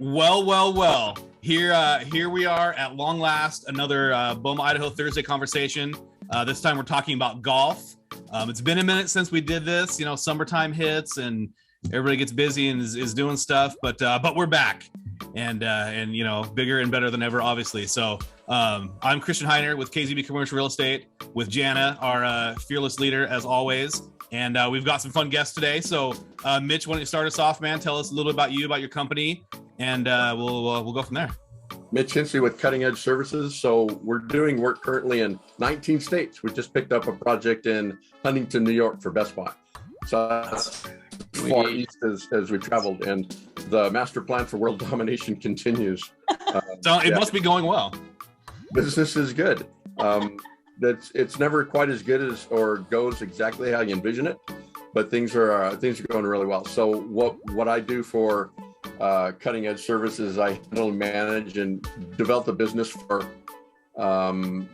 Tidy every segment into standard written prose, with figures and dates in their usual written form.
Well. Here we are at long last, another BOMA Idaho Thursday conversation. This time we're talking about golf. It's been a minute since we did this. You know, summertime hits and everybody gets busy and is doing stuff, but we're back and you know, bigger and better than ever, obviously. So I'm Krisjan Hiner with KZB Commercial Real Estate with Jana, our fearless leader as always. And we've got some fun guests today. So Mitch, why don't you start us off, man? Tell us a little bit about you, about your company, and we'll go from there. Mitch Hintze with Cutting Edge Services. So we're doing work currently in 19 states. We just picked up a project in Huntington, New York for Best Buy. So that's far east as we traveled, and the master plan for world domination continues. So it must be going well. Business is good. It's never quite as good as or goes exactly how you envision it, but things are going really well. So what I do for Cutting Edge Services, I handle, manage, and develop the business for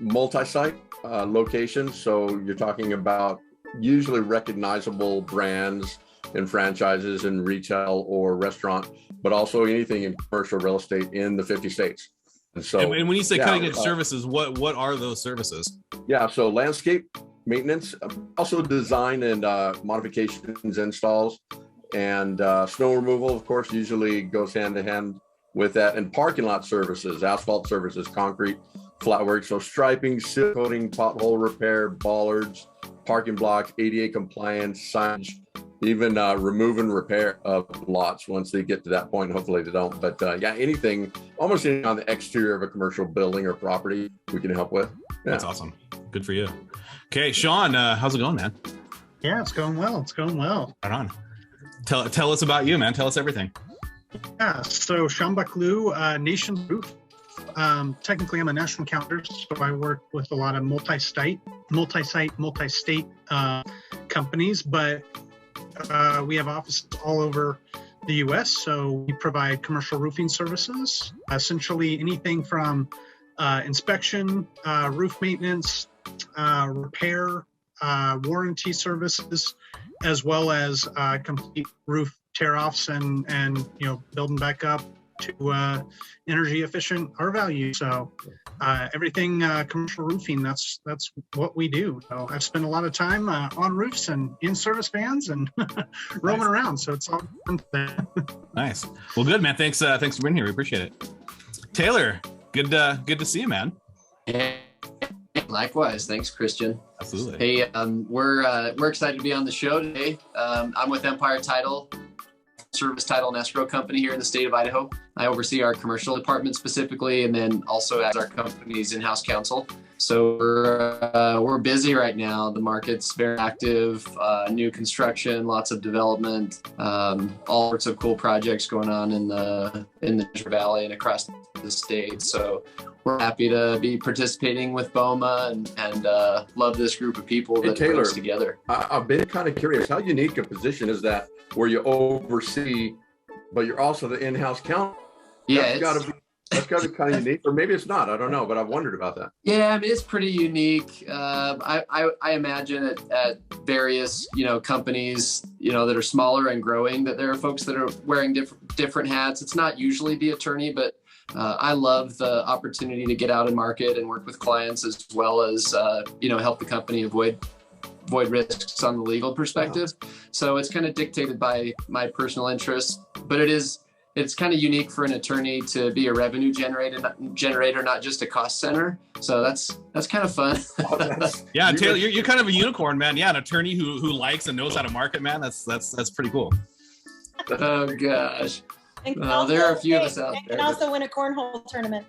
multi-site locations. So you're talking about usually recognizable brands and franchises in retail or restaurant, but also anything in commercial real estate in the 50 states. And so, and when you say Cutting Edge Services, what are those services? Yeah, so landscape maintenance, also design and modifications, installs, and snow removal, of course, usually goes hand in hand with that, and parking lot services, asphalt services, concrete, flat work, so striping, seal coating, pothole repair, bollards, parking blocks, ADA compliance, signage, even remove and repair of lots once they get to that point. Hopefully they don't, but anything, almost anything on the exterior of a commercial building or property we can help with. Yeah. That's awesome. Good for you. Okay, Sean, how's it going, man? Yeah, it's going well. Right on. Tell us about you, man. Tell us everything. Yeah, so Sean Buckallew, Nation Roof. Technically, I'm a national counter, so I work with a lot of multi-state companies, but we have offices all over the U.S., so we provide commercial roofing services, essentially anything from inspection, roof maintenance, repair, warranty services, as well as complete roof tear-offs and you know, building back up to energy efficient R-value. So everything commercial roofing, that's what we do. So I've spent a lot of time on roofs and in service vans and roaming around. So it's all fun. Nice. Well, good, man. Thanks for being here. We appreciate it. Tayler, good to see you, man. Yeah. Likewise. Thanks, Krisjan. Absolutely. Hey, we're excited to be on the show today. I'm with Empire Title, Service Title and Escrow Company here in the state of Idaho. I oversee our commercial department specifically, and then also as our company's in-house counsel. So we're busy right now. The market's very active, new construction, lots of development, all sorts of cool projects going on in the Treasure Valley and across the state. So we're happy to be participating with BOMA and love this group of people that brings together. I've been kind of curious, how unique a position is that where you oversee, but you're also the in-house counsel? Yeah, that's got to be kind of unique, or maybe it's not. I don't know, but I've wondered about that. Yeah, I mean, it's pretty unique. I imagine at various, you know, companies, you know, that are smaller and growing, that there are folks that are wearing different hats. It's not usually the attorney, but I love the opportunity to get out and market and work with clients, as well as you know, help the company avoid risks on the legal perspective. So it's kind of dictated by my personal interests, but it's kind of unique for an attorney to be a revenue generator, not just a cost center. So that's kind of fun. Yeah, Tayler, you're kind of a unicorn, man. Yeah, an attorney who likes and knows how to market, man. That's pretty cool. Oh gosh. Well, there are a few of us out there. And also win a cornhole tournament.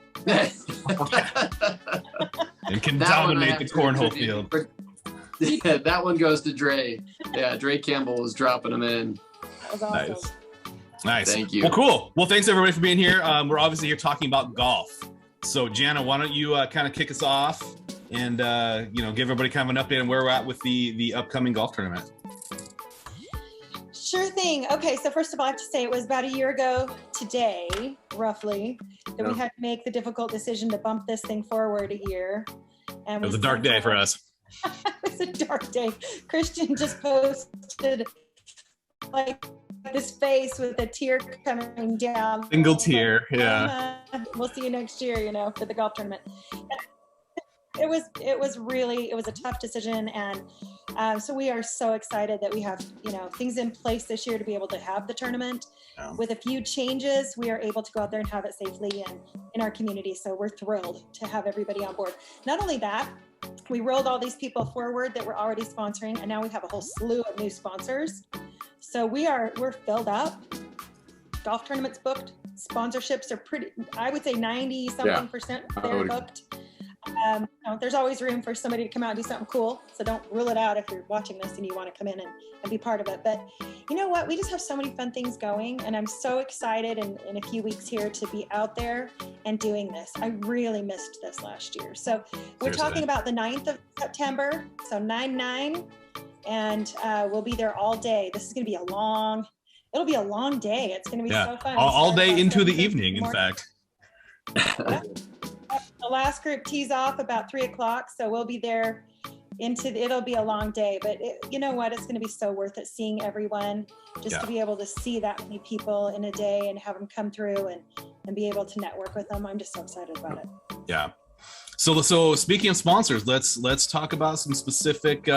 And can dominate the cornhole field. Yeah, that one goes to Dre. Yeah, Dre Campbell was dropping them in. That was awesome. Nice. Thank you. Well, cool. Well, thanks everybody for being here. We're obviously here talking about golf. So Jana, why don't you kind of kick us off and you know, give everybody kind of an update on where we're at with the upcoming golf tournament. Sure thing. Okay, so first of all, I have to say it was about a year ago today, roughly, that we had to make the difficult decision to bump this thing forward a year. And it was a dark day for us. It was a dark day. Krisjan just posted like this face with a tear coming down. Single tear, yeah. We'll see you next year, for the golf tournament. It was a tough decision, and so we are so excited that we have things in place this year to be able to have the tournament. With a few changes, we are able to go out there and have it safely and in our community. So we're thrilled to have everybody on board. Not only that, we rolled all these people forward that we're already sponsoring, and now we have a whole slew of new sponsors. So we're filled up. Golf tournaments booked. Sponsorships are I would say 90-something% they're booked. There's always room for somebody to come out and do something cool. So don't rule it out if you're watching this and you want to come in and be part of it. But you know what? We just have so many fun things going, and I'm so excited in a few weeks here to be out there and doing this. I really missed this last year. So we're talking about the 9th of September, so 9/9, and we'll be there all day. This is going to be it'll be a long day. It's going to be so fun. All day into the evening, in fact. Yeah. The last group tees off about 3:00, so we'll be there it'll be a long day, but you know what? It's going to be so worth it seeing everyone, just to be able to see that many people in a day and have them come through and be able to network with them. I'm just so excited about it. Yeah. So speaking of sponsors, let's talk about some specific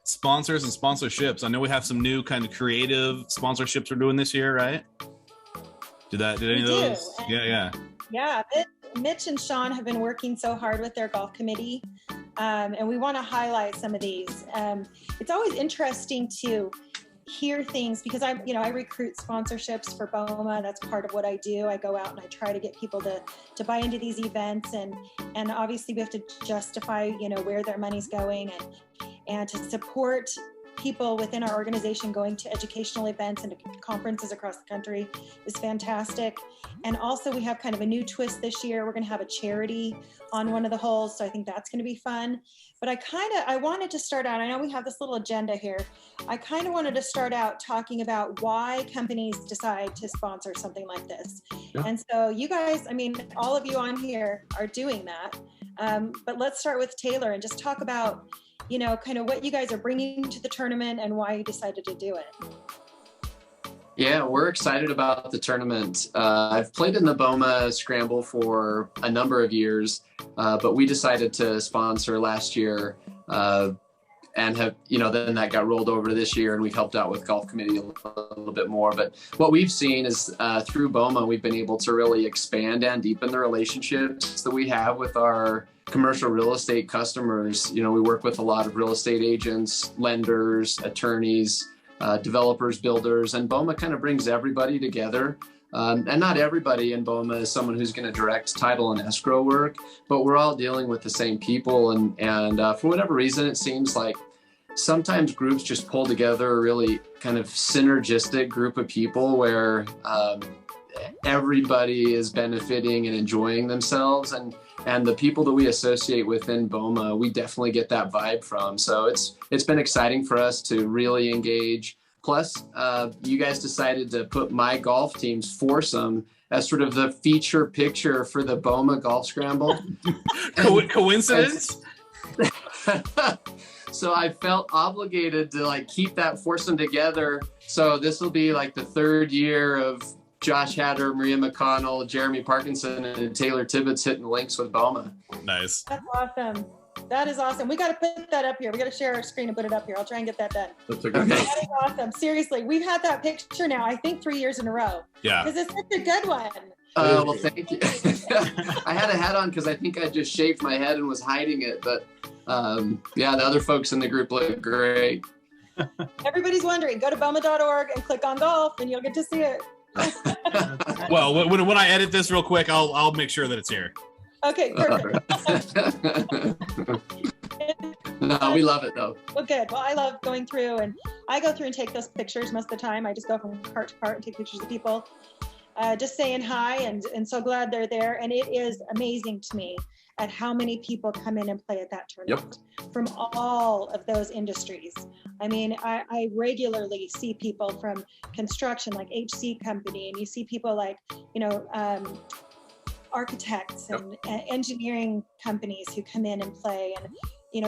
sponsors and sponsorships. I know we have some new kind of creative sponsorships we're doing this year, right? Did any of those? Yeah. Mitch and Sean have been working so hard with their golf committee, and we want to highlight some of these. It's always interesting to hear things because I recruit sponsorships for BOMA. That's part of what I do. I go out and I try to get people to buy into these events, and obviously we have to justify where their money's going and to support people within our organization going to educational events and to conferences across the country is fantastic. And also we have kind of a new twist this year. We're going to have a charity on one of the holes. So I think that's going to be fun. But I wanted to start out, I know we have this little agenda here. I kind of wanted to start out talking about why companies decide to sponsor something like this. Yeah. And so you guys, all of you on here are doing that. But let's start with Tayler and just talk about kind of what you guys are bringing to the tournament and why you decided to do it. Yeah, we're excited about the tournament. I've played in the BOMA Scramble for a number of years, but we decided to sponsor last year and have, then that got rolled over to this year, and we've helped out with golf committee a little bit more. But what we've seen is through BOMA, we've been able to really expand and deepen the relationships that we have with our commercial real estate customers. We work with a lot of real estate agents, lenders, attorneys, developers, builders, and BOMA kind of brings everybody together. And not everybody in BOMA is someone who's going to direct title and escrow work, but we're all dealing with the same people. And for whatever reason, it seems like sometimes groups just pull together a really kind of synergistic group of people where everybody is benefiting and enjoying themselves. And the people that we associate within BOMA, we definitely get that vibe from. So it's been exciting for us to really engage. Plus, you guys decided to put my golf team's foursome as sort of the feature picture for the BOMA Golf Scramble. Coincidence? So I felt obligated to keep that foursome together. So this will be the third year of Josh Hatter, Maria McConnell, Jeremy Parkinson, and Tayler Tibbitts hitting links with BOMA. Nice. That's awesome. That is awesome. We got to put that up here. We got to share our screen and put it up here. I'll try and get that done. That's a good That is awesome. Seriously, we've had that picture now, I think 3 years in a row. Yeah. Because it's such a good one. Well, thank you. I had a hat on because I think I just shaved my head and was hiding it. But the other folks in the group look great. Everybody's wondering. Go to BOMA.org and click on golf and you'll get to see it. Well, when I edit this real quick, I'll make sure that it's here. Okay, perfect. No, we love it though. Well, good. Well, I love going through, and I go through and take those pictures most of the time. I just go from cart to cart and take pictures of people, just saying hi, and so glad they're there. And it is amazing to me at how many people come in and play at that tournament from all of those industries. I regularly see people from construction, like HC Company, and you see people like, architects and engineering companies who come in and play. And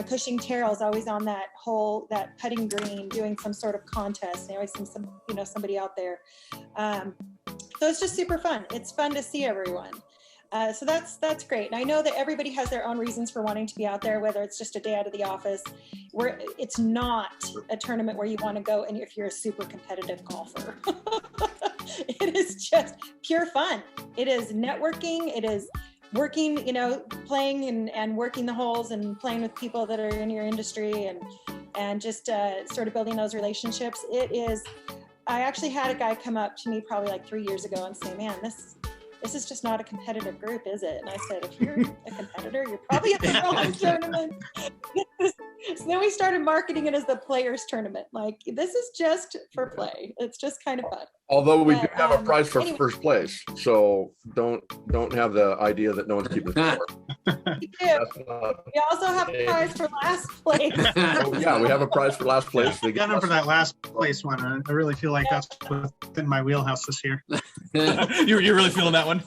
Cushing Terrell's always on that putting green doing some sort of contest. They always send somebody out there. So it's just super fun. It's fun to see everyone. So that's great. And I know that everybody has their own reasons for wanting to be out there, whether it's just a day out of the office, where it's not a tournament where you want to go and if you're a super competitive golfer. It is just pure fun. It is networking. It is working, playing and working the holes and playing with people that are in your industry and just sort of building those relationships. I actually had a guy come up to me probably like 3 years ago and say, man, this is just not a competitive group, is it? And I said, if you're a competitor, you're probably at the wrong tournament. So then we started marketing it as the players tournament. Like, this is just for play. It's just kind of fun. Although we do have a prize for first place, so don't have the idea that no one's keeping score. We do. We also have a prize for last place. Oh, yeah, we have a prize for last place. I got him for that last place one. I really feel like that's within my wheelhouse this year. You're really feeling that one?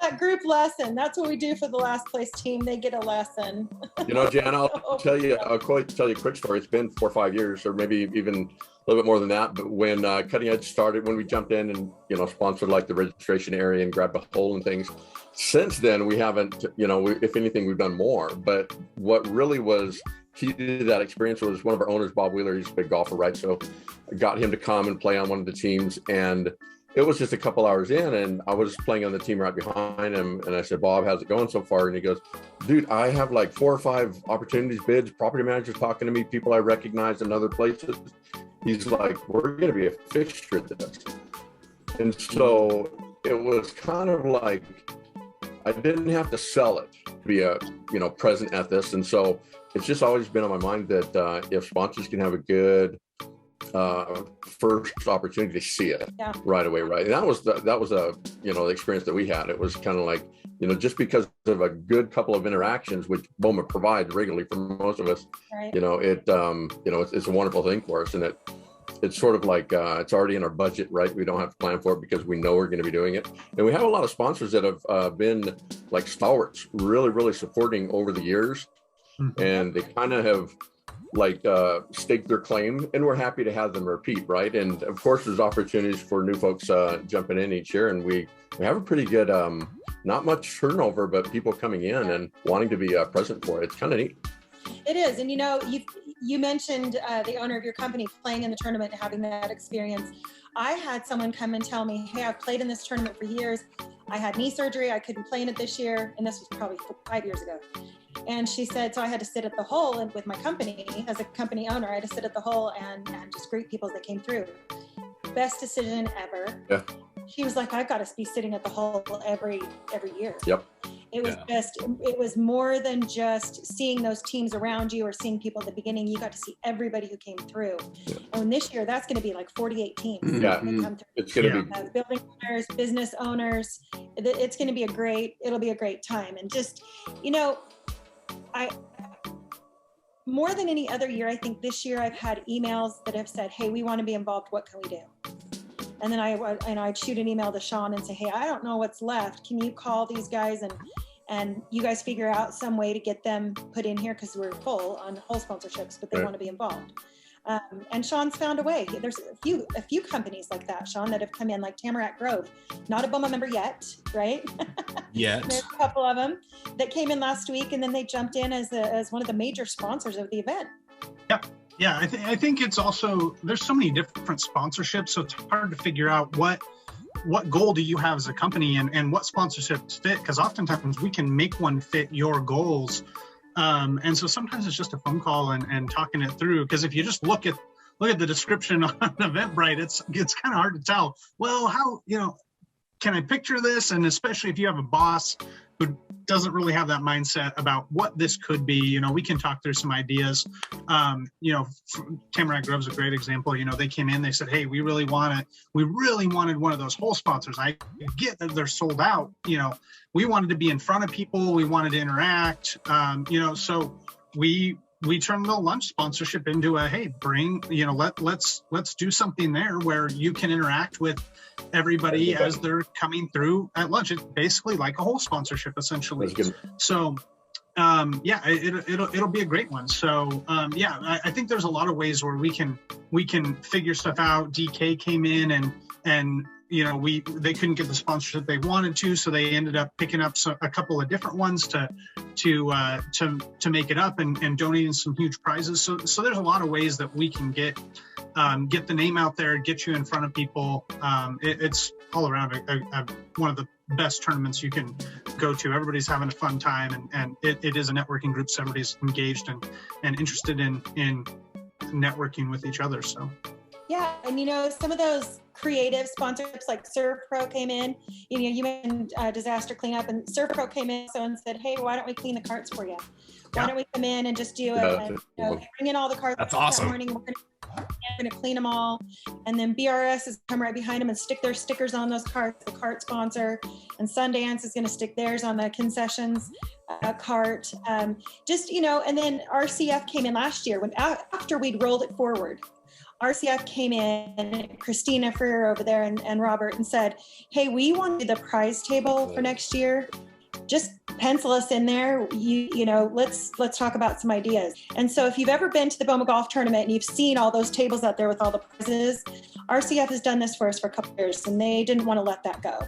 That group lesson, that's what we do for the last place team. They get a lesson. Jana, I'll tell you a quick story. It's been 4 or 5 years, or maybe even a little bit more than that. But when Cutting Edge started, when we jumped in and sponsored like the registration area and grabbed a hole and things, since then we haven't. If anything, we've done more. But what really was key to that experience was one of our owners, Bob Wheeler. He's a big golfer, right? So I got him to come and play on one of the teams, and it was just a couple hours in, and I was playing on the team right behind him. And I said, Bob, how's it going so far? And he goes, dude, I have like 4 or 5 opportunities, bids, property managers talking to me, people I recognize in other places. He's like, we're going to be a fixture at this. And so it was kind of like, I didn't have to sell it to be present at this. And so it's just always been on my mind that if sponsors can have a good first opportunity to see it right away, right? And that was the experience that we had. It was kind of like, just because of a good couple of interactions, which BOMA provides regularly for most of us, right. It's a wonderful thing for us, and it's sort of like it's already in our budget, right? We don't have to plan for it because we know we're going to be doing it. And we have a lot of sponsors that have been like stalwarts, really, really supporting over the years, and they kind of have staked their claim, and we're happy to have them repeat, right? And of course there's opportunities for new folks jumping in each year, and we have a pretty good not much turnover, but people coming in and wanting to be present for it. It's kind of neat. It is. And you mentioned the owner of your company playing in the tournament and having that experience. I had someone come and tell me, hey, I've played in this tournament for years. I had knee surgery, I couldn't play in it this year, and this was probably 5 years ago. And she said, so I had to sit at the hole, and with my company, as a company owner, I had to sit at the hole and just greet people as they came through. Best decision ever. Yeah. She was like, I've got to be sitting at the hole every year. Yep. It was it was more than just seeing those teams around you or seeing people at the beginning. You got to see everybody who came through. Yeah. And this year, that's going to be like 48 teams. Yeah. Come through. It's going to be building owners, business owners. It's going to be it'll be a great time. And just, more than any other year, I think this year I've had emails that have said, hey, we want to be involved. What can we do? And then I'd shoot an email to Sean and say, hey, I don't know what's left. Can you call these guys and you guys figure out some way to get them put in here, because we're full on whole sponsorships, but they want to be involved. And Sean's found a way. There's a few companies like that, Sean, that have come in, like Tamarack Grove, not a BOMA member yet, right? Yet. There's a couple of them that came in last week, and then they jumped in as one of the major sponsors of the event. Yeah, I think it's also, there's so many different sponsorships, so it's hard to figure out what goal do you have as a company and what sponsorships fit, because oftentimes we can make one fit your goals. And so sometimes it's just a phone call and talking it through, because if you just look at the description on Eventbrite, it's kind of hard to tell, well, how, can I picture this? And especially if you have a boss who doesn't really have that mindset about what this could be, we can talk through some ideas. Tamarack Grove's a great example. They came in, they said, hey, we really wanted one of those whole sponsors. I get that they're sold out. We wanted to be in front of people. We wanted to interact. So we turned the lunch sponsorship into a, hey, let's do something there where you can interact with everybody as they're coming through at lunch. It's basically like a whole sponsorship, essentially. So it'll be a great one. So I think there's a lot of ways where we can figure stuff out. DK came in and they couldn't get the sponsorship they wanted to, so they ended up picking up a couple of different ones to make it up and donating some huge prizes. So there's a lot of ways that we can get the name out there, get you in front of people. It's all around one of the best tournaments you can go to. Everybody's having a fun time, and it is a networking group, so everybody's engaged and interested in networking with each other. So yeah, and some of those creative sponsorships like Serve Pro came in. You mentioned disaster cleanup, and Serve Pro came in and said, hey, why don't we clean the carts for you? Why don't we come in and just do it? And, bring in all the carts. That's awesome. That morning, we're going to clean them all, and then BRS is come right behind them and stick their stickers on those carts, the cart sponsor, and Sundance is going to stick theirs on the concessions cart. And then RCF came in last year after we'd rolled it forward. RCF came in, Christina Freer over there and Robert, and said, hey, we want to do the prize table for next year. Just pencil us in there. Let's talk about some ideas. And so if you've ever been to the BOMA Golf Tournament and you've seen all those tables out there with all the prizes, RCF has done this for us for a couple of years, and they didn't want to let that go.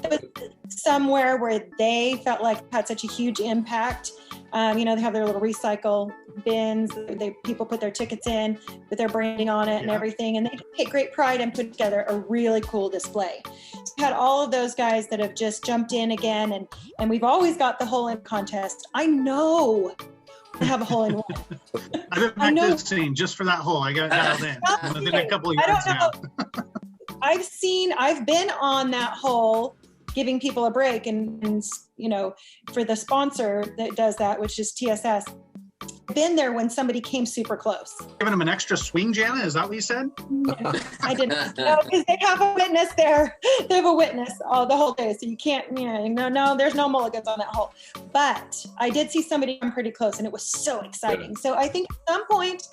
It was somewhere where they felt like it had such a huge impact. They have their little recycle bins. People put their tickets in with their branding on it and everything, and they take great pride in putting together a really cool display. So we've had all of those guys that have just jumped in again, and we've always got the hole in contest. I know I have a hole in one. I've been practicing just for that hole. I got dialed in within a couple of yards now. I've been on that hole giving people a break, and for the sponsor that does that, which is TSS, been there when somebody came super close. Giving them an extra swing, Jana? Is that what you said? No, I didn't. No, because they have a witness there. They have a witness the whole day, so you can't. No, there's no mulligans on that hole. But I did see somebody come pretty close, and it was so exciting. Yeah. So I think at some point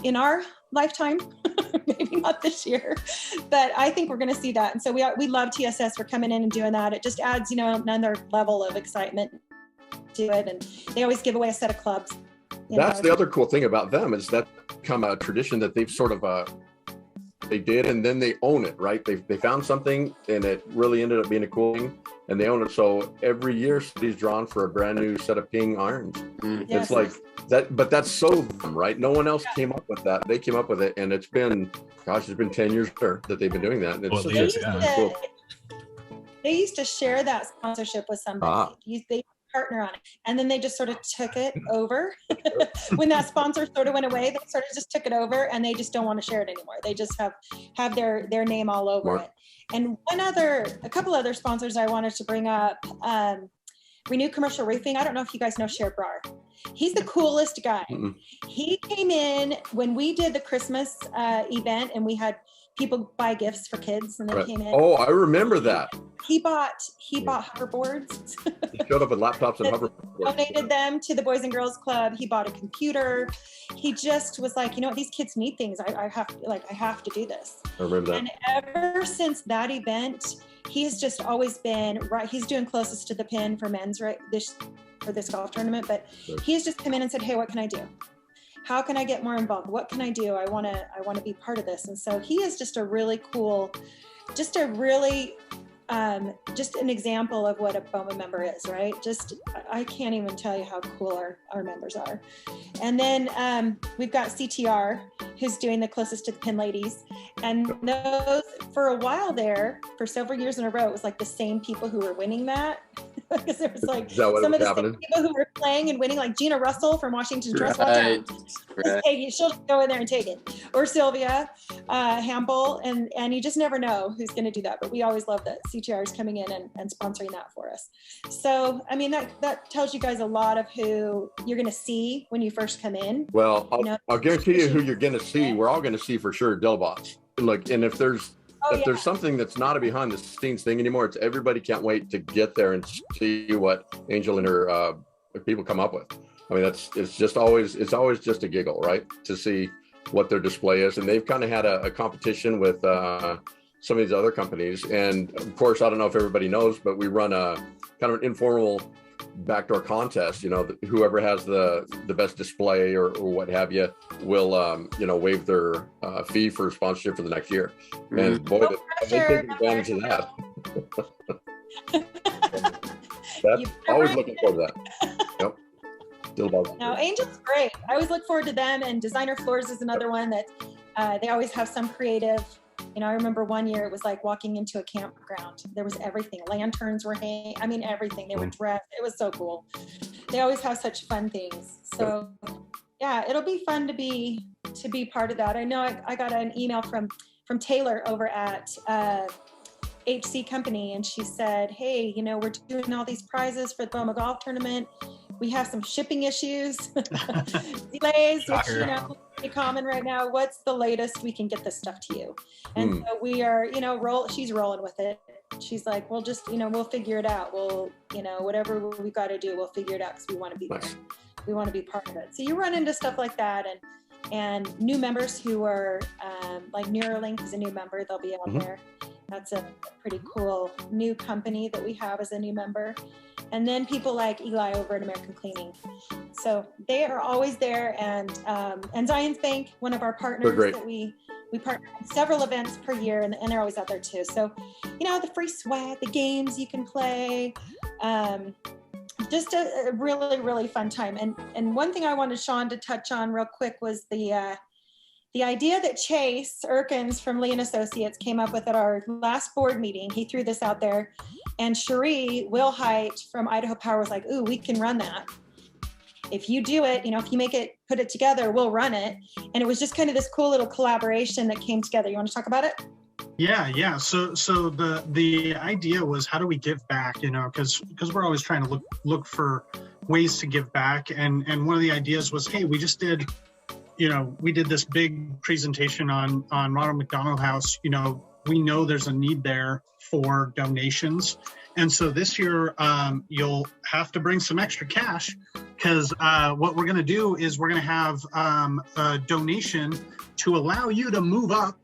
in our lifetime, maybe not this year, but I think we're going to see that. And so we love TSS for coming in and doing that. It just adds, another level of excitement to it. And they always give away a set of clubs. That's the other cool thing about them, is that become a tradition that they've sort of they did, and then they own it, right? They found something and it really ended up being a cool thing, and they own it. So every year somebody's drawn for a brand new set of ping irons. Yes. It's like that, but that's so them, right? No one else came up with that. They came up with it, and it's been 10 years that they've been doing that. And it's cool. They used to share that sponsorship with somebody. They partner on it, and then they just sort of took it over. When that sponsor sort of went away, they sort of just took it over, and they just don't want to share it anymore. They just have their name all over it. And a couple other sponsors I wanted to bring up, Renew Commercial Roofing. I don't know if you guys know Cher Brar. He's the coolest guy. He came in when we did the Christmas event, and we had people buy gifts for kids, and they came in. Oh, I remember that. He bought hoverboards. He showed up with laptops and hoverboards. Donated them to the Boys and Girls Club. He bought a computer. He just was like, these kids need things. I have to do this. I remember that. And ever since that event, he has just always been right. He's doing closest to the pin for men's for this golf tournament, but he has just come in and said, hey, what can I do? How can I get more involved? What can I do? I want to be part of this. And so he is just a really cool, just an example of what a BOMA member is, right? I can't even tell you how cool our members are. And then we've got CTR, who's doing the closest to the pin ladies. And those, for a while there, for several years in a row, it was like the same people who were winning that. Because there was like some of the same people who were playing and winning, like Gina Russell from Washington Trust. Right. She'll go in there and take it. Or Sylvia Hamble, and you just never know who's going to do that. But we always love that CTR is coming in and sponsoring that for us. So, I mean, that tells you guys a lot of who you're going to see when you first come in. Well, I'll guarantee you who you're going to see. We're all going to see for sure Dillbots. Look, and if there's something that's not a behind the scenes thing anymore, it's everybody can't wait to get there and see what Angel and her people come up with. I mean, it's always just a giggle, right? To see what their display is. And they've kind of had a competition with some of these other companies. And of course, I don't know if everybody knows, but we run a kind of an informal backdoor contest. Whoever has the best display or what have you will waive their fee for sponsorship for the next year. And boy, they take advantage of that. That's always looking forward to that. Yep. No, Angel's great. I always look forward to them, and Designer Floors is another one that they always have some creative. I remember one year it was like walking into a campground. There was everything. Lanterns were hanging. I mean, everything. They were dressed. It was so cool. They always have such fun things. So yeah, it'll be fun to be part of that. I know I got an email from Tayler over at HC Company, and she said, hey, we're doing all these prizes for the BOMA golf tournament. We have some shipping issues, delays, which, pretty common right now. What's the latest we can get this stuff to you? And so we are, she's rolling with it. She's like, we'll just, we'll figure it out. We'll, whatever we got to do, we'll figure it out because we want to be there. We want to be part of it. So you run into stuff like that, and new members who are like Neuralink is a new member. They'll be on there. That's a pretty cool new company that we have as a new member. And then people like Eli over at American Cleaning. So they are always there. And Zions Bank, one of our partners that we partner on several events per year, and they're always out there too. So, the free swag, the games you can play, just a really, really fun time. And one thing I wanted Sean to touch on real quick was the idea that Chase Erkins from Lee & Associates came up with at our last board meeting. He threw this out there, and Cherie Wilhite from Idaho Power was like, ooh, we can run that. If you do it, if you put it together, we'll run it. And it was just kind of this cool little collaboration that came together. You want to talk about it? Yeah. So the idea was, how do we give back? Because we're always trying to look for ways to give back. And one of the ideas was, hey, we just did, we did this big presentation on Ronald McDonald House. We know there's a need there for donations. And so this year, you'll have to bring some extra cash, because what we're going to do is we're going to have a donation to allow you to move up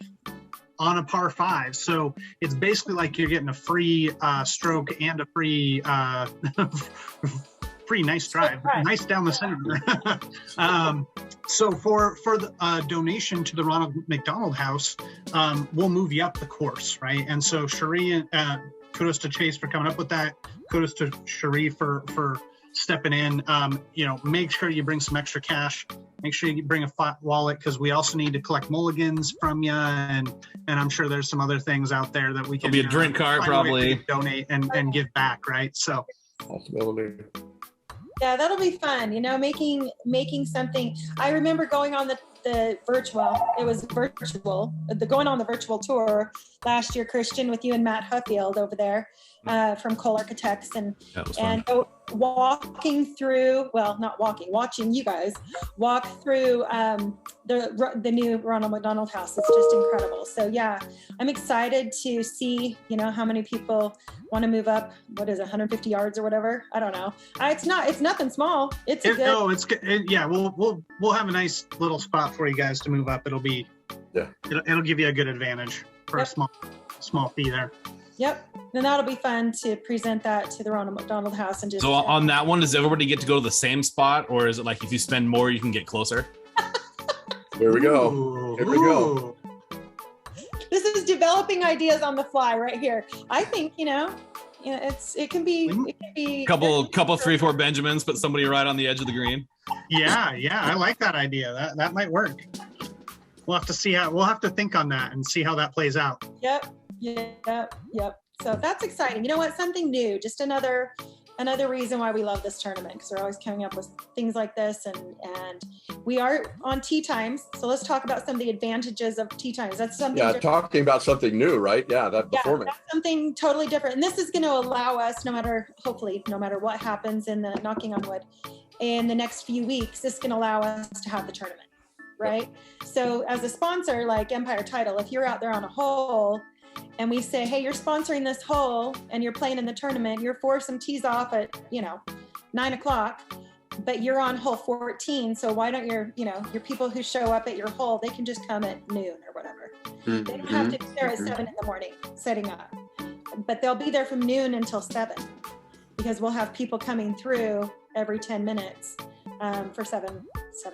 on a par 5. So it's basically like you're getting a free stroke and a free nice drive, nice down the center. So for the donation to the Ronald McDonald House, we'll move you up the course, right? And so Cherie, kudos to Chase for coming up with that. Kudos to Cherie for stepping in. Make sure you bring some extra cash. Make sure you bring a flat wallet, because we also need to collect mulligans from you, and I'm sure there's some other things out there that we can. There'll be a drink card probably. Donate and give back, right? So. Possibility. Yeah, that'll be fun. Making something. I remember going on the virtual. It was virtual. Going on the virtual tour last year, Krisjan, with you and Matt Huffield over there from Cole Architects, and watching you guys walk through the new Ronald McDonald House. It's just incredible. So yeah, I'm excited to see how many people want to move up. What is it, 150 yards or whatever? I don't know. It's nothing small. It's good. No, it's good. Yeah, we'll have a nice little spot for you guys to move up. It'll give you a good advantage for a small fee there. Yep. And that'll be fun to present that to the Ronald McDonald House. And just so on that one, does everybody get to go to the same spot, or is it like if you spend more, you can get closer? Here we go. Here we go. This is developing ideas on the fly right here. I think it can be couple 3-4 Benjamins, put somebody right on the edge of the green. Yeah, I like that idea. That might work. We'll have to think on that and see how that plays out. Yep. So that's exciting. You know what? Something new. Just another reason why we love this tournament, because we're always coming up with things like this, and we are on tee times. So let's talk about some of the advantages of tee times. That's something. Yeah, talking about something new, right? Yeah, that's something totally different, and this is going to allow us, no matter what happens in the knocking on wood in the next few weeks, this can allow us to have the tournament, right? So as a sponsor like Empire Title, if you're out there on a hole, and we say, hey, you're sponsoring this hole and you're playing in the tournament, you're some tees off at 9:00, but you're on hole 14, so why don't your people who show up at your hole, they can just come at noon or whatever. They don't have to be there at 7 in the morning setting up, but they'll be there from noon until 7. because we'll have people coming through every 10 minutes for seven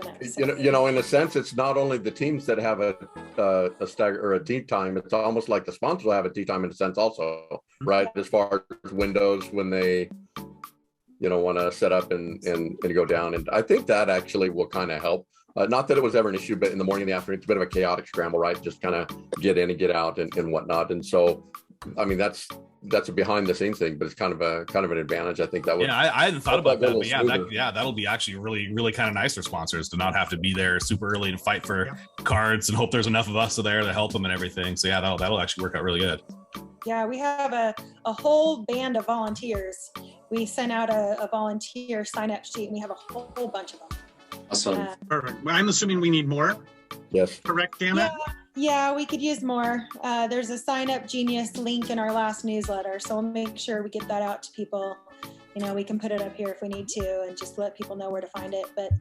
episodes. In a sense, it's not only the teams that have a stagger or a tea time. It's almost like the sponsors will have a tea time in a sense also, right? As far as windows when they, want to set up and go down. And I think that actually will kind of help. Not that it was ever an issue, but in the morning and the afternoon, it's a bit of a chaotic scramble, right? Just kind of get in and get out and whatnot. And so, I mean, that's a behind the scenes thing, but it's kind of an advantage. I think that would. Yeah, I hadn't thought about that, but that'll be actually really, really kind of nice for sponsors to not have to be there super early and fight for cards and hope there's enough of us there to help them and everything. So yeah, that'll actually work out really good. Yeah, we have a whole band of volunteers. We sent out a volunteer sign up sheet, and we have a whole bunch of them. Awesome. Perfect. Well, I'm assuming we need more. Yes. Correct, Jana? Yeah, we could use more. There's a Sign Up Genius link in our last newsletter, so we'll make sure we get that out to people. We can put it up here if we need to and just let people know where to find it. But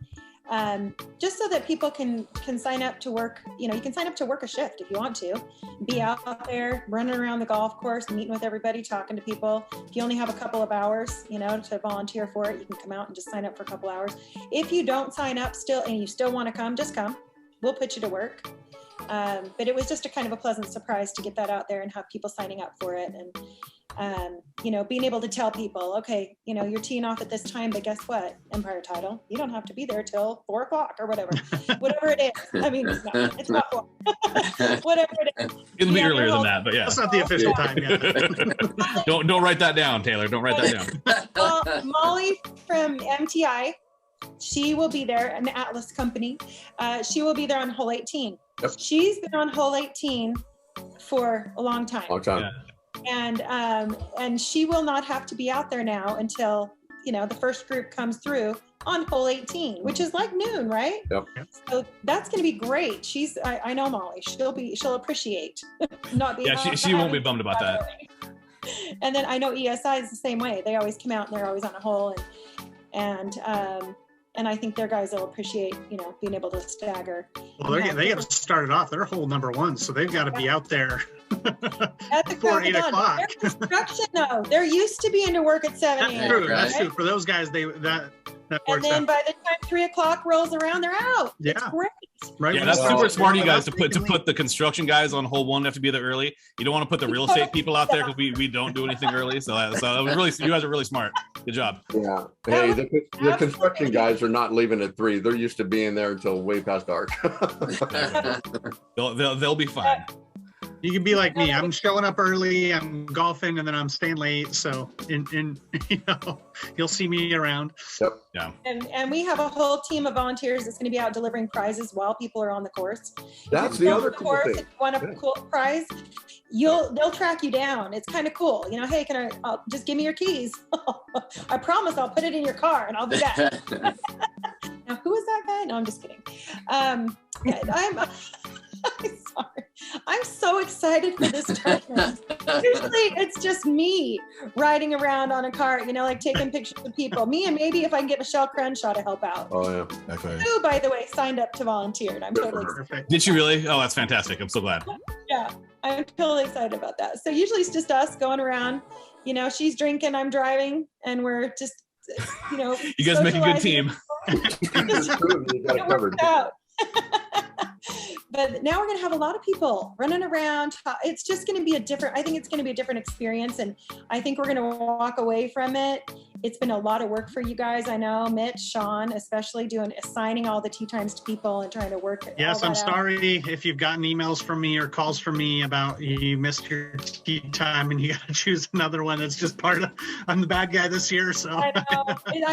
just so that people can sign up to work, you can sign up to work a shift if you want to. Be out there, running around the golf course, meeting with everybody, talking to people. If you only have a couple of hours, to volunteer for it, you can come out and just sign up for a couple hours. If you don't sign up still and you still want to come, just come. We'll put you to work. But it was just a kind of a pleasant surprise to get that out there and have people signing up for it. And, being able to tell people, okay, you're teeing off at this time, but guess what? Empire title, you don't have to be there till 4:00 or whatever it is. I mean, it's not 4. Whatever it is. It'll be earlier than that, but yeah. That's not the official time yet. Don't write that down, Tayler. Don't write that down. Well, Molly from MTI, she will be there, an Atlas company. She will be there on hole 18. Yep. She's been on hole 18 for a long time. Yeah. And she will not have to be out there now until the first group comes through on hole 18, which is like noon, right? Yep. So that's going to be great. I know Molly. She'll appreciate not being. Yeah, she won't be bummed about that. And then I know ESI is the same way. They always come out and they're always on a hole, and I think their guys will appreciate, being able to stagger. Well, they got to start it off. They're hole number 1, so they've got to be out there before 8 o'clock. Their construction, though, they're used to being to work at 7 a.m. That's true. For those guys, that and works then out. by the time 3 o'clock rolls around, they're out. Yeah. It's great. Right. Yeah, that's super smart of you guys to put the construction guys on hole 1. Have to be there early. You don't want to put the real estate people out there because we don't do anything early. So it was really, you guys are really smart. Good job. Yeah. Hey, the construction guys are not leaving at 3. They're used to being there until way past dark. They'll be fine. You can be like me. I'm showing up early, I'm golfing, and then I'm staying late. So, you'll see me around. Yep. Yeah. And we have a whole team of volunteers that's going to be out delivering prizes while people are on the course. That's the other cool thing. If you want a cool prize, they'll track you down. It's kind of cool. Hey, I'll just give me your keys. I promise I'll put it in your car and I'll be back. Now, who is that guy? No, I'm just kidding. I'm sorry. I'm so excited for this tournament. Usually it's just me riding around on a cart, like taking pictures of people. Me and maybe if I can get Michelle Crenshaw to help out. Oh, yeah. Okay. Who, by the way, signed up to volunteer. I'm totally excited. Did she really? Oh, that's fantastic. I'm so glad. Yeah, I'm totally excited about that. So usually it's just us going around. She's drinking, I'm driving, and we're just, you guys make a good team. You got it covered. But now we're going to have a lot of people running around. It's just going to be I think it's going to be a different experience. And I think we're going to walk away from it. It's been a lot of work for you guys. I know Mitch, Sean, especially assigning all the tee times to people and trying to work it. Yes, I'm sorry if you've gotten emails from me or calls from me about you missed your tee time and you got to choose another one. That's just I'm the bad guy this year. So I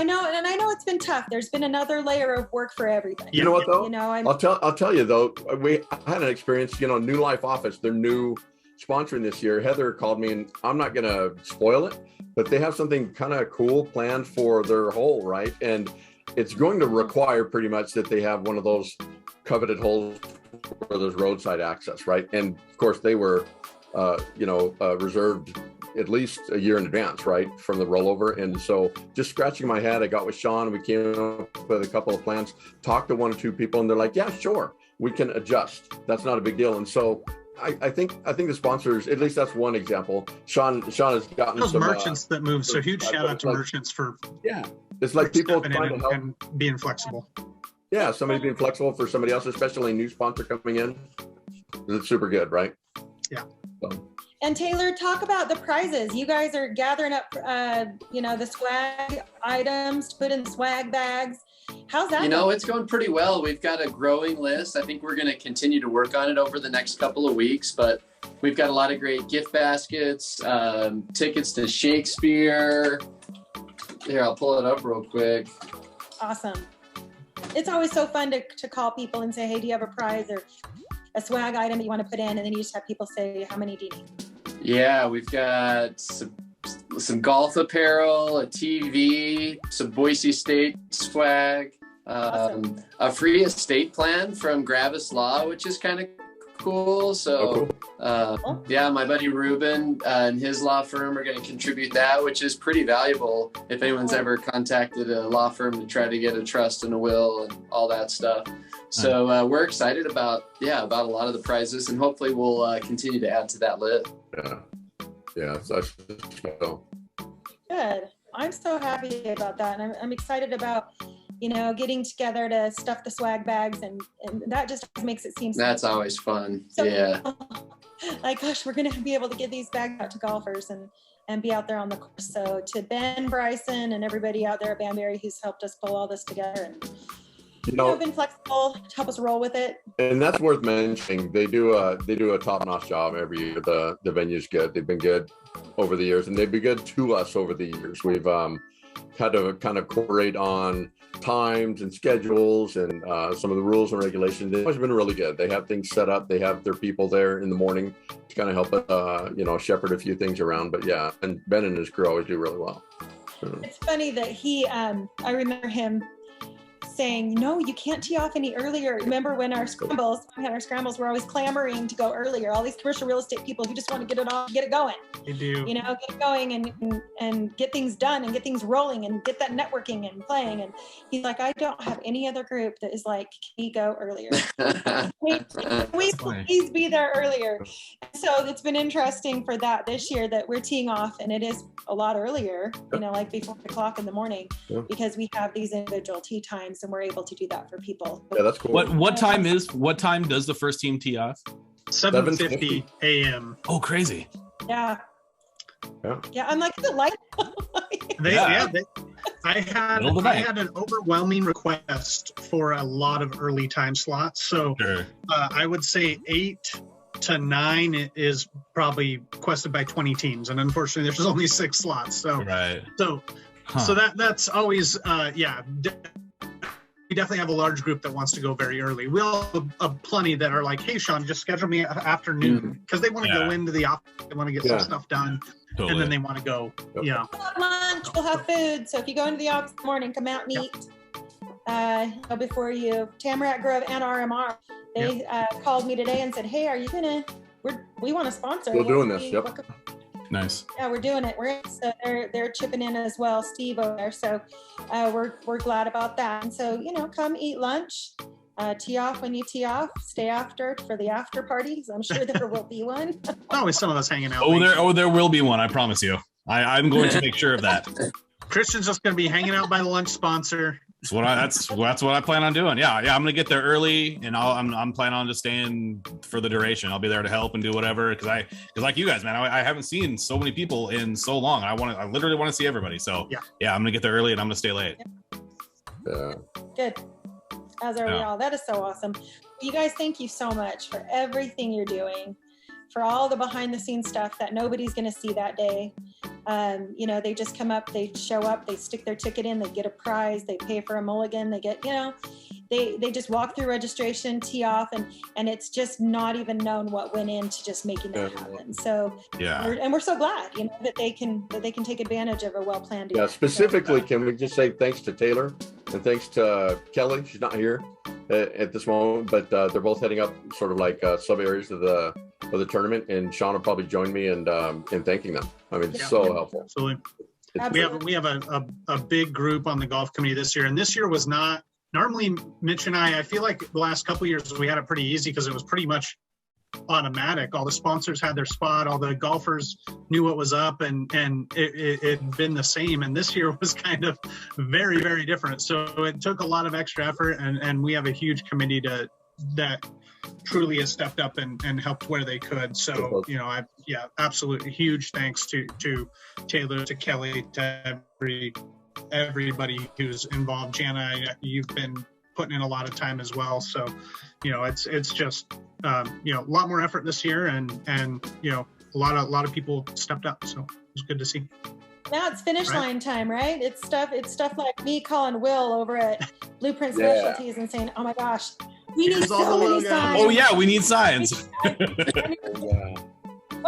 know. And I know it's been tough. There's been another layer of work for everybody. You know what though? I'll tell you though, I had an experience, New Life Office, their new sponsoring this year. Heather called me, and I'm not going to spoil it, but they have something kind of cool planned for their hole, right? And it's going to require pretty much that they have one of those coveted holes where there's roadside access, right? And of course they were, reserved at least a year in advance, right, from the rollover. And so just scratching my head, I got with Sean, we came up with a couple of plans, talked to 1 or 2 people, and they're like, yeah, sure, we can adjust. That's not a big deal. And so I think the sponsors, at least that's one example. Sean has gotten Those some merchants that move. So huge shout out to like, merchants for it's like people stepping trying in to help. and being flexible. Yeah, somebody being flexible for somebody else, especially a new sponsor coming in. It's super good, right? Yeah. So. And Tayler, talk about the prizes. You guys are gathering up, the swag items to put in swag bags. How's that? It's going pretty well. We've got a growing list. I think we're going to continue to work on it over the next couple of weeks, but we've got a lot of great gift baskets, tickets to Shakespeare. Here, I'll pull it up real quick. Awesome. It's always so fun to call people and say, hey, do you have a prize or a swag item that you want to put in? And then you just have people say, how many do you need? Yeah, we've got some golf apparel, a TV, some Boise State swag, Awesome. a free estate plan from Gravis Law, which is kind of cool. So, my buddy Ruben and his law firm are going to contribute that, which is pretty valuable if anyone's ever contacted a law firm to try to get a trust and a will and all that stuff. So we're excited about a lot of the prizes, and hopefully we'll continue to add to that list. Yeah. So. Good. I'm so happy about that. And I'm excited about, getting together to stuff the swag bags, and that just makes it seem That's always fun. so Yeah. like, gosh, we're going to be able to get these bags out to golfers and be out there on the course. So to Ben, Bryson, and everybody out there at Banbury who's helped us pull all this together and been flexible to help us roll with it. And that's worth mentioning. They do a top-notch job every year. The venue's good. They've been good over the years, and they've been good to us over the years. We've had to kind of coordinate on times and schedules and some of the rules and regulations. They've always been really good. They have things set up. They have their people there in the morning to kind of help shepherd a few things around. But yeah, and Ben and his crew always do really well. It's funny that he, I remember him saying, no, you can't tee off any earlier. Remember when we had our scrambles, we're always clamoring to go earlier. All these commercial real estate people who just want to get it off, get it going. They do. Get it going and get things done and get things rolling and get that networking and playing. And he's like, I don't have any other group that is like, can we go earlier? Can we please be there earlier? So it's been interesting for that this year that we're teeing off, and it is a lot earlier, like before o'clock in the morning, because we have these individual tee times, and we're able to do that for people. Yeah, that's cool. What time does the first team tee off? 7:50 a.m. Oh, crazy. Yeah. I'm like, is it light? I had an overwhelming request for a lot of early time slots. So I would say 8 to 9 is probably requested by 20 teams, and unfortunately there's only 6 slots. So that's always we definitely have a large group that wants to go very early. We all have plenty that are like, hey Sean, just schedule me afternoon, because they want to go into the office, they want to get some stuff done. Totally. And then they want to go, We'll have lunch, we'll have food. So if you go into the office in the morning, come out and eat. Before you, Tamarack Grove and RMR, they called me today and said, hey, are you we want to sponsor. We're doing this, Nice. Yeah, we're doing it. So they're chipping in as well, Steve over there. So we're glad about that. And so, come eat lunch. Tee off when you tee off. Stay after for the after parties. I'm sure there will be one. Always some of us hanging out. There will be one. I promise you. I'm going to make sure of that. Christian's just going to be hanging out by the lunch sponsor. That's what I plan on doing. Yeah. I'm going to get there early, and I'm planning on just staying for the duration. I'll be there to help and do whatever. Because like you guys, man, I haven't seen so many people in so long. I literally want to see everybody. So I'm going to get there early, and I'm going to stay late. Good. As are we all. That is so awesome. You guys, thank you so much for everything you're doing, for all the behind the scenes stuff that nobody's going to see that day. They just come up, they show up, they stick their ticket in, they get a prize, they pay for a mulligan, they get, they just walk through registration, tee off, and it's just not even known what went into just making that happen. So we're so glad, that they can take advantage of a well-planned event. Specifically, can we just say thanks to Tayler and thanks to Kelly? She's not here at this moment, but they're both heading up sort of like sub areas of the tournament, and Sean will probably join me in thanking them. I mean, it's so helpful. Absolutely. We have a big group on the golf committee this year, and this year was not normally. Mitch and I feel like the last couple of years we had it pretty easy because it was pretty much automatic. All the sponsors had their spot, all the golfers knew what was up, and it had been the same. And this year was kind of very, very different. So it took a lot of extra effort, and we have a huge committee that truly has stepped up and helped where they could. So, absolutely huge thanks to Tayler, to Kelly, to everybody who's involved. Jana, you've been putting in a lot of time as well. So, it's just, a lot more effort this year, and a lot of people stepped up. So it was good to see. Now it's finish line time, right? It's stuff like me calling Will over at Blueprint Specialties and saying, "Oh my gosh, we need so many signs." Oh yeah, we need signs. Oh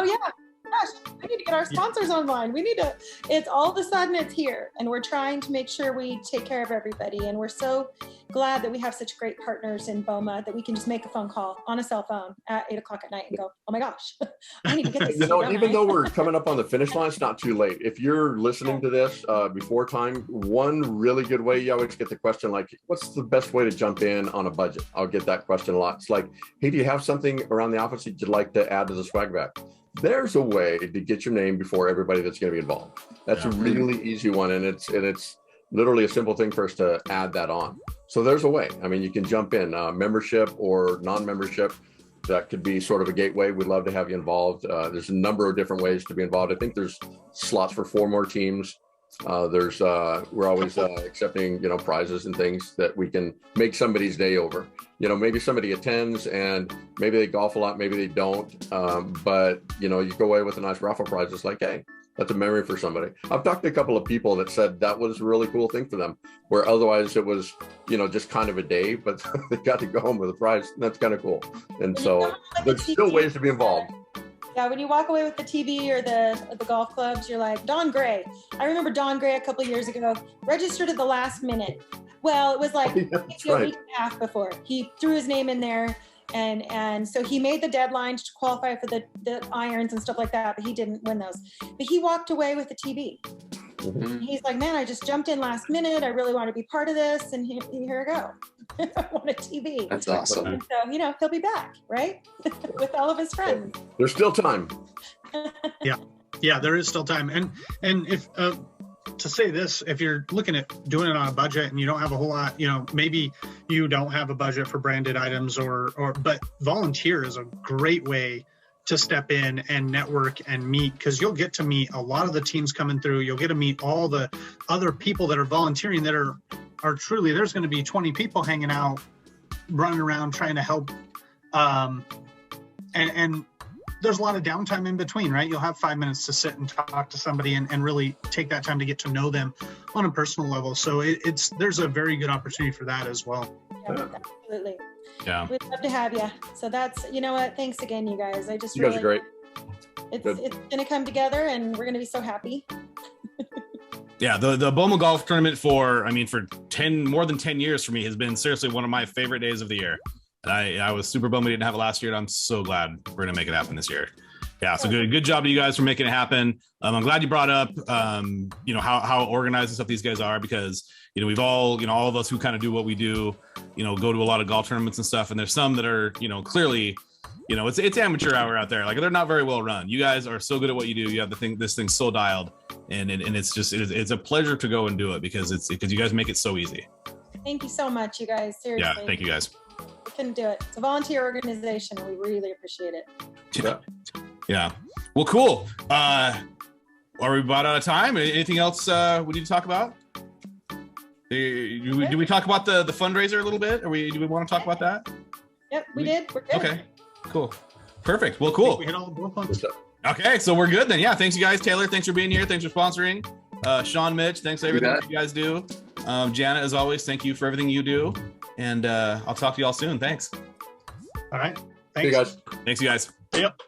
yeah, gosh, we need to get our sponsors online. We need to. It's all of a sudden it's here, and we're trying to make sure we take care of everybody. And we're so glad that we have such great partners in BOMA that we can just make a phone call on a cell phone at 8 o'clock at night and go, "Oh my gosh, I need to get this." Even though we're coming up on the finish line, it's not too late. If you're listening to this before time, one really good way, you always get the question like, "What's the best way to jump in on a budget?" I'll get that question a lot. It's like, "Hey, do you have something around the office that you'd like to add to the swag bag?" There's a way to get your name before everybody that's going to be involved. That's a really easy one, and it's literally a simple thing for us to add that on. So there's a way. I mean, you can jump in, membership or non-membership. That could be sort of a gateway. We'd love to have you involved. There's a number of different ways to be involved. I think there's slots for 4 more teams. We're always accepting, prizes and things that we can make somebody's day over. Maybe somebody attends and maybe they golf a lot, maybe they don't. But you go away with a nice raffle prize. It's like, hey, that's a memory for somebody. I've talked to a couple of people that said that was a really cool thing for them, where otherwise it was, just kind of a day, but they got to go home with a prize. That's kind of cool. And so there's still ways to be involved. Yeah, when you walk away with the TV or the golf clubs, you're like, Don Gray. I remember Don Gray a couple of years ago registered at the last minute. Well, it was like a week and a half before. He threw his name in there, and so he made the deadline to qualify for the irons and stuff like that, but he didn't win those. But he walked away with the TV. Mm-hmm. He's like, "Man, I just jumped in last minute. I really want to be part of this, and here I go. I want a TV." That's awesome. And so, he'll be back, right? With all of his friends. There's still time. Yeah, there is still time. And if to say this, if you're looking at doing it on a budget and you don't have a whole lot, maybe you don't have a budget for branded items but volunteer is a great way to step in and network and meet, because you'll get to meet a lot of the teams coming through. You'll get to meet all the other people that are volunteering that are truly, there's going to be 20 people hanging out, running around trying to help. And there's a lot of downtime in between, right? You'll have 5 minutes to sit and talk to somebody and really take that time to get to know them on a personal level. So there's a very good opportunity for that as well. Yeah, absolutely. Yeah. We'd love to have you. So that's, what, thanks again, you guys. You guys are great. It's going to come together and we're going to be so happy. Yeah, the BOMA golf tournament for more than 10 years for me has been seriously one of my favorite days of the year. And I was super bummed we didn't have it last year, and I'm so glad we're going to make it happen this year. Yeah, so good job to you guys for making it happen. I'm glad you brought up, how organized and stuff these guys are, because, we've all, all of us who kind of do what we do, go to a lot of golf tournaments and stuff. And there's some that are, clearly, it's amateur hour out there. Like, they're not very well run. You guys are so good at what you do. You have this thing so dialed, and it's a pleasure to go and do it because you guys make it so easy. Thank you so much, you guys. Seriously. Yeah, thank you guys. We couldn't do it. It's a volunteer organization, and we really appreciate it. Yeah. Well, cool. Are we about out of time? Anything else we need to talk about? Do we talk about the fundraiser a little bit? Do we want to talk about that? Yep, we did. We're good. Okay. Cool. Perfect. Well, cool. We hit all the bullet points. Okay, so we're good then. Yeah, thanks you guys. Tayler, thanks for being here. Thanks for sponsoring. Sean, Mitch, thanks for everything you guys do. Jana, as always, thank you for everything you do. And I'll talk to you all soon. Thanks. All right. Thanks. See you guys. Thanks, you guys. Yep.